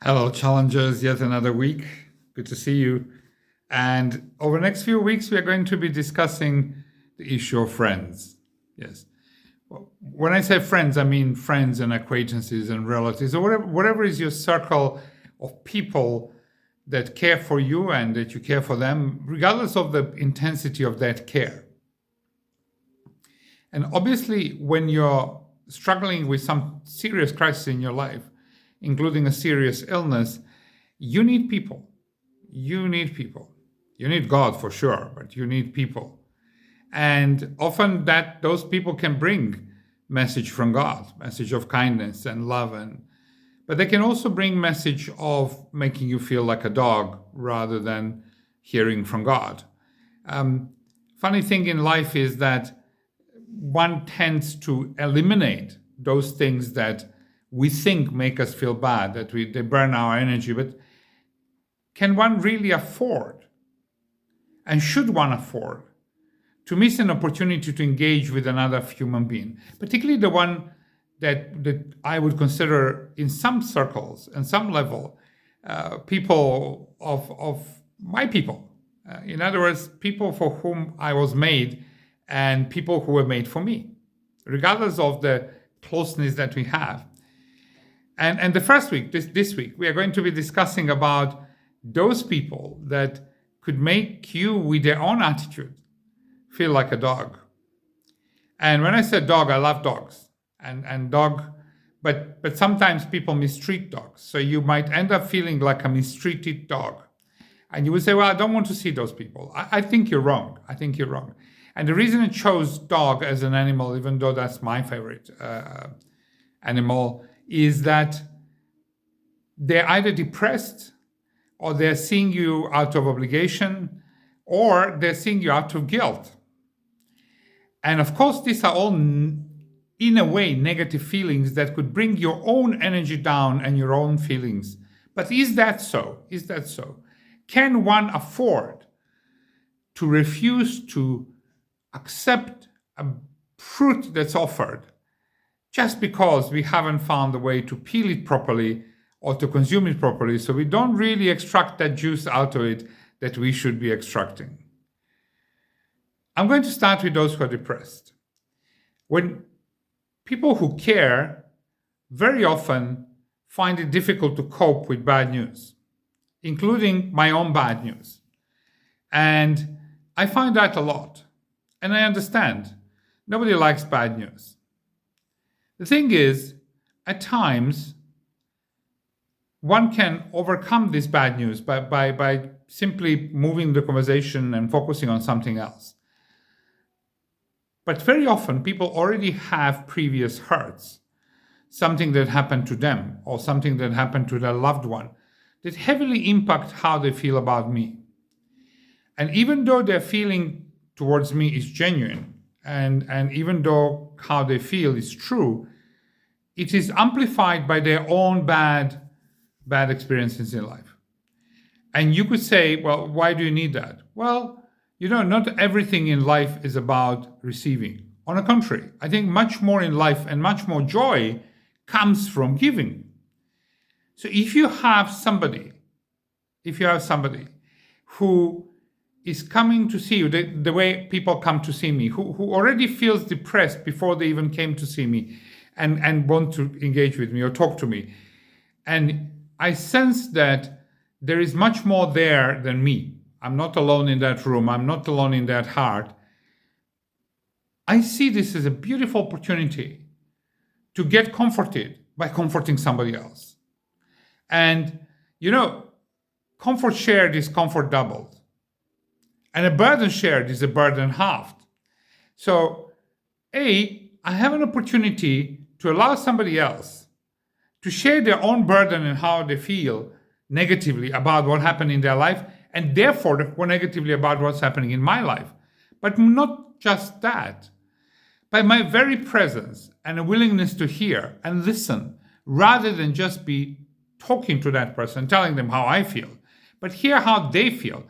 Hello, challengers, yet another week. Good to see you. And over the next few weeks, we are going to be discussing the issue of friends. Yes. When I say friends, I mean friends and acquaintances and relatives, or whatever is your circle of people that care for you and that you care for them, regardless of the intensity of that care. And obviously, when you're struggling with some serious crisis in your life, including a serious illness, you need people. You need people. You need God for sure, but you need people. And often those people can bring message from God, message of kindness and love, but they can also bring message of making you feel like a dog rather than hearing from God. Funny thing in life is that one tends to eliminate those things that we think make us feel bad, that they burn our energy. But can one really afford, and should one afford, to miss an opportunity to engage with another human being, particularly the one that I would consider in some circles and some level, people of my people. In other words, people for whom I was made and people who were made for me, regardless of the closeness that we have. And the first week, this week, we are going to be discussing about those people that could make you, with their own attitude, feel like a dog. And when I said dog, I love dogs. And dog, but sometimes people mistreat dogs. So you might end up feeling like a mistreated dog. And you would say, well, I don't want to see those people. I think you're wrong. I think you're wrong. And the reason I chose dog as an animal, even though that's my favorite animal, is that they're either depressed, or they're seeing you out of obligation, or they're seeing you out of guilt. And of course, these are all, in a way, negative feelings that could bring your own energy down and your own feelings. But is that so? Is that so? Can one afford to refuse to accept a fruit that's offered just because we haven't found a way to peel it properly or to consume it properly, so we don't really extract that juice out of it that we should be extracting? I'm going to start with those who are depressed. When people who care very often find it difficult to cope with bad news, including my own bad news. And I find that a lot. And I understand. Nobody likes bad news. The thing is, at times, one can overcome this bad news by simply moving the conversation and focusing on something else. But very often, people already have previous hurts, something that happened to them or something that happened to their loved one, that heavily impact how they feel about me. And even though their feeling towards me is genuine, and even though how they feel is true, it is amplified by their own bad experiences in life. And you could say, well, why do you need that? Well, not everything in life is about receiving. On the contrary, I think much more in life and much more joy comes from giving. So if you have somebody who is coming to see you the way people come to see me, who already feels depressed before they even came to see me and want to engage with me or talk to me, and I sense that there is much more there than me. I'm not alone in that room. I'm not alone in that heart. I see this as a beautiful opportunity to get comforted by comforting somebody else. And, comfort shared is comfort doubled. And a burden shared is a burden halved. So, I have an opportunity to allow somebody else to share their own burden and how they feel negatively about what happened in their life, and therefore more negatively about what's happening in my life. But not just that. By my very presence and a willingness to hear and listen, rather than just be talking to that person, telling them how I feel, but hear how they feel,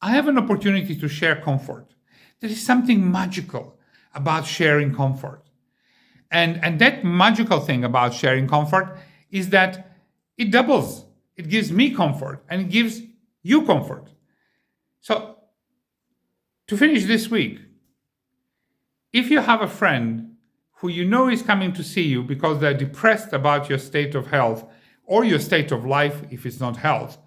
I have an opportunity to share comfort. There is something magical about sharing comfort. And that magical thing about sharing comfort is that it doubles It gives me comfort and it gives you comfort. So, to finish this week, if you have a friend who you know is coming to see you because they're depressed about your state of health or your state of life if it's not health,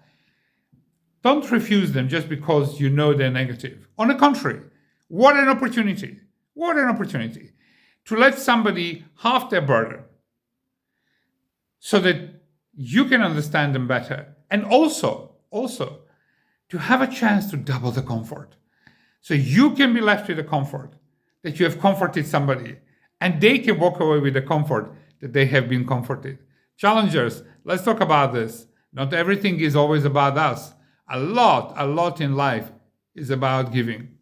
don't refuse them just because you know they're negative. On the contrary, what an opportunity. What an opportunity to let somebody half their burden so that you can understand them better. And also to have a chance to double the comfort. So you can be left with the comfort that you have comforted somebody and they can walk away with the comfort that they have been comforted. Challengers, let's talk about this. Not everything is always about us. A lot in life is about giving.